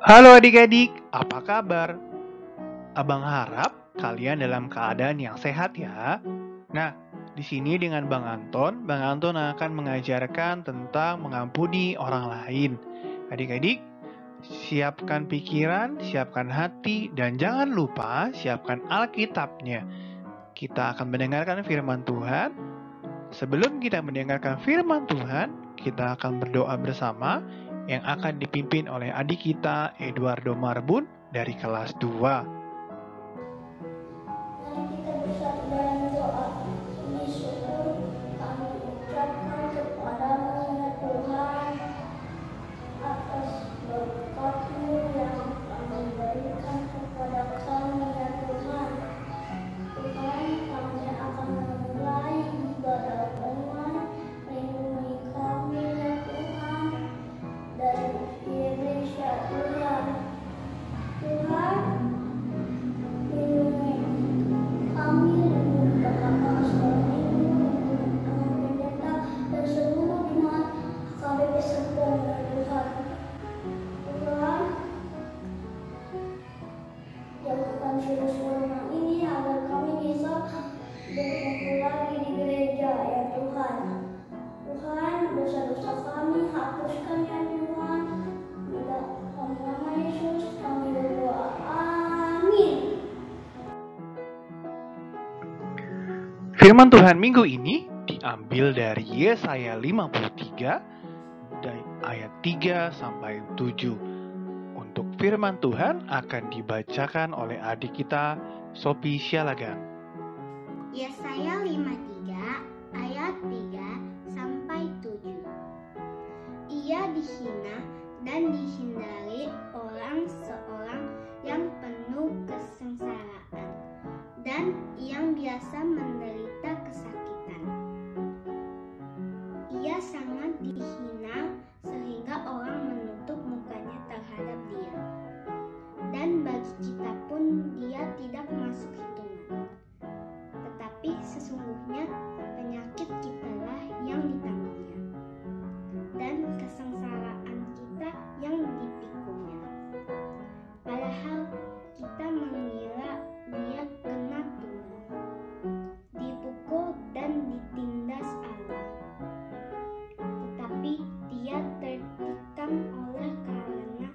Halo adik-adik, apa kabar? Abang harap kalian dalam keadaan yang sehat ya. Nah, di sini dengan Bang Anton akan mengajarkan tentang mengampuni orang lain. Adik-adik, siapkan pikiran, siapkan hati, dan jangan lupa siapkan Alkitabnya. Kita akan mendengarkan firman Tuhan. Sebelum kita mendengarkan firman Tuhan, kita akan berdoa bersama yang akan dipimpin oleh adik kita Eduardo Marbun dari kelas 2. Mari kita bersatu dalam doa. Puji syukur kami ucapkan kepadamu ya Tuhan atas berkat-Mu yang kami berikan kepada kami ya Tuhan. Tuhan, kami akan memulai ibadah online. Lindungi kami ya Tuhan dari iblis ya Tuhan. Tuhan, lindungi kami, lindungi kakak-kakak sekalian, lindungi pendeta dan seluruh jemaat KBP Serpong ya Tuhan. Tuhan, jauhkan virus corona ini agar kami bisa berkumpul lagi di gereja ya Tuhan. Tuhan, dosa-dosa kami hapuskan ya Tuhan. Di dalam nama Yesus kami berdoa. Amin. Firman Tuhan minggu ini diambil dari Yesaya 53 dari ayat 3 sampai 7. Untuk firman Tuhan akan dibacakan oleh adik kita Sophie Sialagan. Yesaya 53 ayat 3 sampai 7. Ia dihina dan dihindari orang seorang yang penuh kesengsaraan dan yang biasa menderita kesakitan. Ia sangat dihina sehingga orang menutup mukanya terhadap dia. Dan bagi kita pun dia tidak masuk hitungan. Tetapi sesungguhnya penyakit kitalah yang ditanggung-Nya, dan kesengsaraan kita yang dipikul-Nya. Padahal kita mengira dia kena tulang, dipukul dan ditindas Allah. Tetapi dia tertikam oleh karena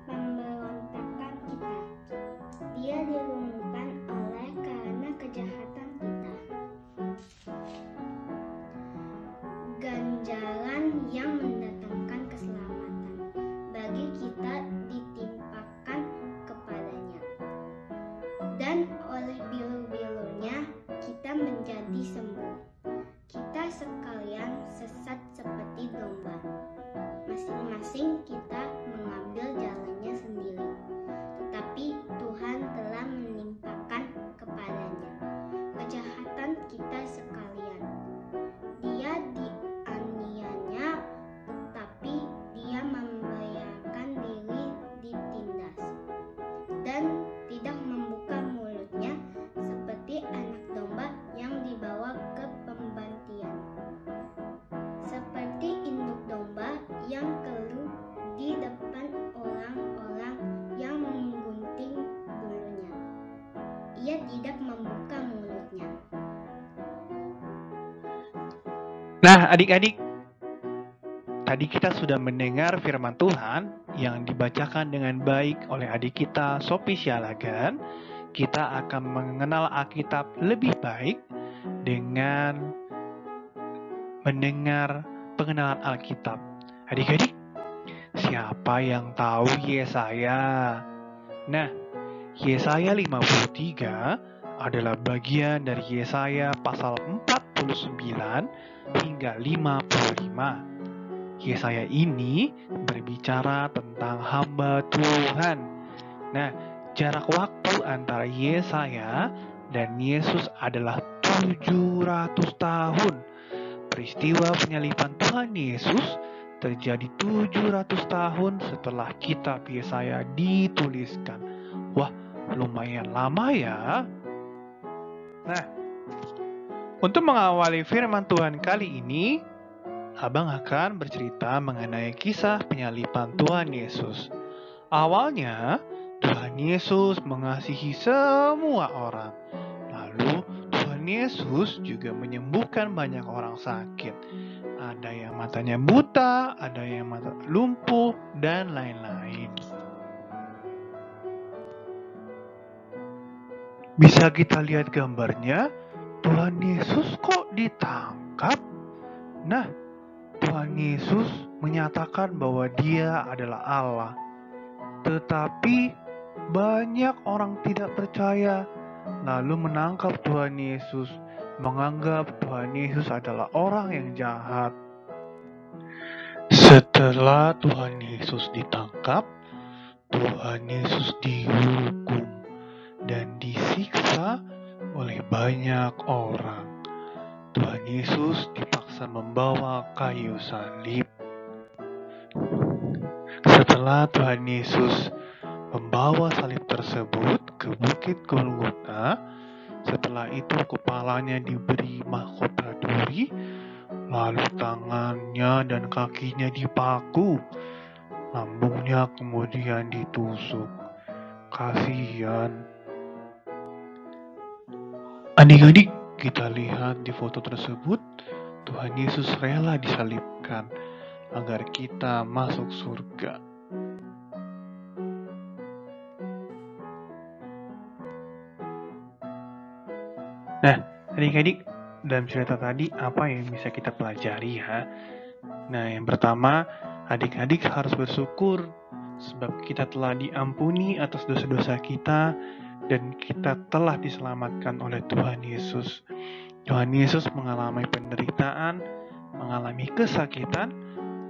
pemberontakan kita. Dia dilumpuhkan oleh karena kejahatan kita. Ganjaran yang mendatangkan keselamatan bagi kita ditimpakan kepadanya, dan oleh bilu-bilunya kita menjadi sembuh. Kita sekalian sesat seperti domba, masing-masing kita mengambil jalannya sendiri. Tetapi Tuhan telah menimpakan kepadanya kejahatan kita sekalian. Dia dianiaya, tetapi dia membiarkan diri ditindas, dan tidak membuka mulutnya seperti anak domba yang dibawa ke pembantian. Seperti induk domba yang keluh di depan orang-orang yang menggunting bulunya, ia tidak membuka mulutnya. Nah, adik-adik, tadi kita sudah mendengar firman Tuhan yang dibacakan dengan baik oleh adik kita Sophie Sialagan. Kita akan mengenal Alkitab lebih baik dengan mendengar pengenalan Alkitab. Adik-adik, siapa yang tahu Yesaya? Nah, Yesaya 53 adalah bagian dari Yesaya pasal 49 hingga 55. Yesaya ini berbicara tentang hamba Tuhan. Nah, jarak waktu antara Yesaya dan Yesus adalah 700 tahun. Peristiwa penyaliban Tuhan Yesus terjadi 700 tahun setelah kitab Yesaya dituliskan. Wah, lumayan lama ya. Nah, untuk mengawali firman Tuhan kali ini, Abang akan bercerita mengenai kisah penyaliban Tuhan Yesus. Awalnya, Tuhan Yesus mengasihi semua orang. Lalu, Tuhan Yesus juga menyembuhkan banyak orang sakit. Ada yang matanya buta, ada yang mata lumpuh, dan lain-lain. Bisa kita lihat gambarnya, Tuhan Yesus kok ditangkap? Nah, Tuhan Yesus menyatakan bahwa Dia adalah Allah. Tetapi banyak orang tidak percaya, lalu menangkap Tuhan Yesus, menganggap Tuhan Yesus adalah orang yang jahat. Setelah Tuhan Yesus ditangkap, Tuhan Yesus dihukum dan disiksa oleh banyak orang. Tuhan Yesus dipaksa membawa kayu salib. Setelah Tuhan Yesus membawa salib tersebut ke Bukit Golgota, setelah itu kepalanya diberi mahkota duri, lalu tangannya dan kakinya dipaku, lambungnya kemudian ditusuk. Kasihan. Adik-adik, kita lihat di foto tersebut, Tuhan Yesus rela disalibkan agar kita masuk surga. Nah, adik-adik, dalam cerita tadi apa yang bisa kita pelajari ya? Nah, yang pertama, adik-adik harus bersyukur sebab kita telah diampuni atas dosa-dosa kita dan kita telah diselamatkan oleh Tuhan Yesus. Tuhan Yesus mengalami penderitaan, mengalami kesakitan.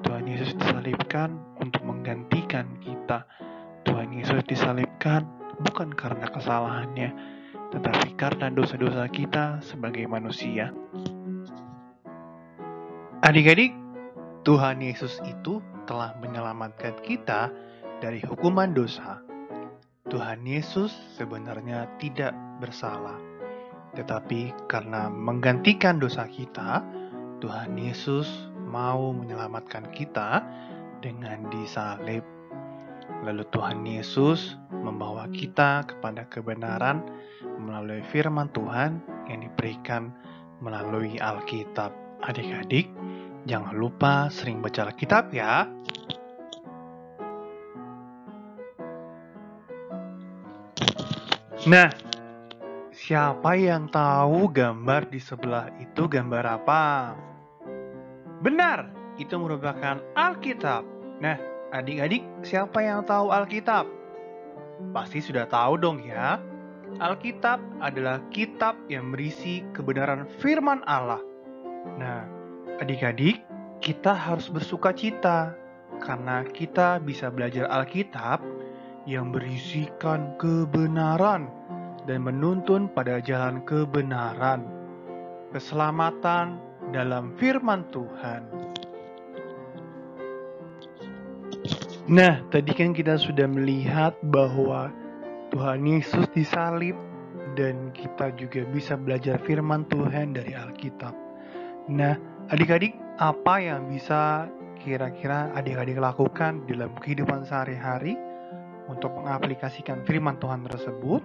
Tuhan Yesus disalibkan untuk menggantikan kita. Tuhan Yesus disalibkan bukan karena kesalahannya, tetapi karena dosa-dosa kita sebagai manusia. Adik-adik, Tuhan Yesus itu telah menyelamatkan kita dari hukuman dosa. Tuhan Yesus sebenarnya tidak bersalah, tetapi karena menggantikan dosa kita, Tuhan Yesus mau menyelamatkan kita dengan disalib. Lalu Tuhan Yesus membawa kita kepada kebenaran melalui firman Tuhan yang diberikan melalui Alkitab. Adik-adik, jangan lupa sering baca Alkitab ya. Nah, siapa yang tahu gambar di sebelah itu gambar apa? Benar, itu merupakan Alkitab. Nah, adik-adik, siapa yang tahu Alkitab? Pasti sudah tahu dong ya. Alkitab adalah kitab yang berisi kebenaran firman Allah. Nah, adik-adik, kita harus bersukacita karena kita bisa belajar Alkitab yang berisikan kebenaran dan menuntun pada jalan kebenaran, keselamatan dalam firman Tuhan. Nah, tadi kan kita sudah melihat bahwa Tuhan Yesus disalib dan kita juga bisa belajar firman Tuhan dari Alkitab. Nah, adik-adik, apa yang bisa kira-kira adik-adik lakukan dalam kehidupan sehari-hari untuk mengaplikasikan firman Tuhan tersebut?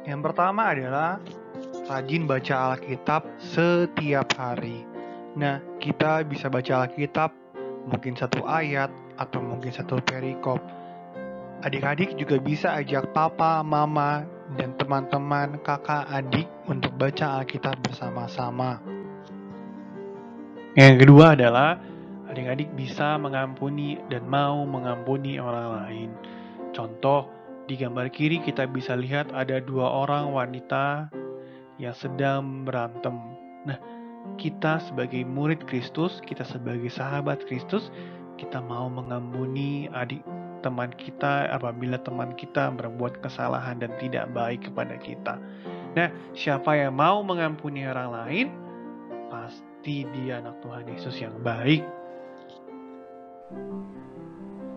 Yang pertama adalah rajin baca Alkitab setiap hari. Nah, kita bisa baca Alkitab mungkin satu ayat atau mungkin satu perikop. Adik-adik juga bisa ajak papa, mama, dan teman-teman, kakak, adik untuk baca Alkitab bersama-sama. Yang kedua adalah adik-adik bisa mengampuni dan mau mengampuni orang lain. Contoh, di gambar kiri kita bisa lihat ada dua orang wanita yang sedang berantem. Nah, kita sebagai murid Kristus, kita sebagai sahabat Kristus, kita mau mengampuni teman kita apabila teman kita berbuat kesalahan dan tidak baik kepada kita. Nah, siapa yang mau mengampuni orang lain, pasti dia anak Tuhan Yesus yang baik.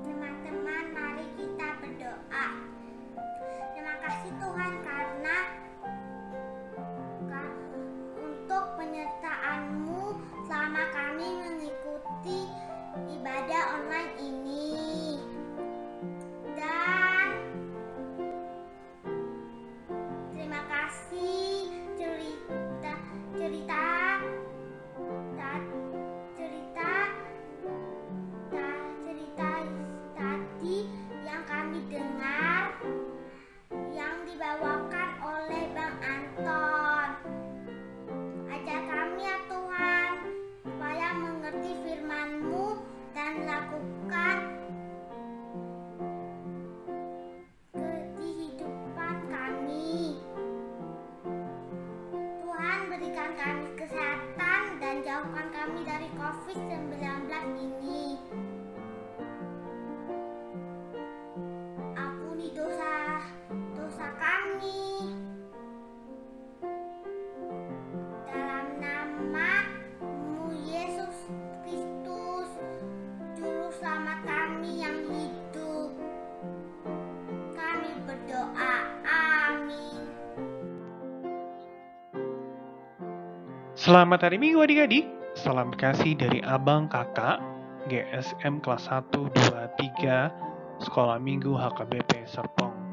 Teman-teman, mari kita berdoa. Terima kasih Tuhan karena untuk penyertaan-Mu selama kami mengikuti selamat kami yang hidup. Kami berdoa, amin. Selamat hari Minggu adik-adik. Salam kasih dari abang kakak GSM kelas 1, 2, 3 Sekolah Minggu HKBP Serpong.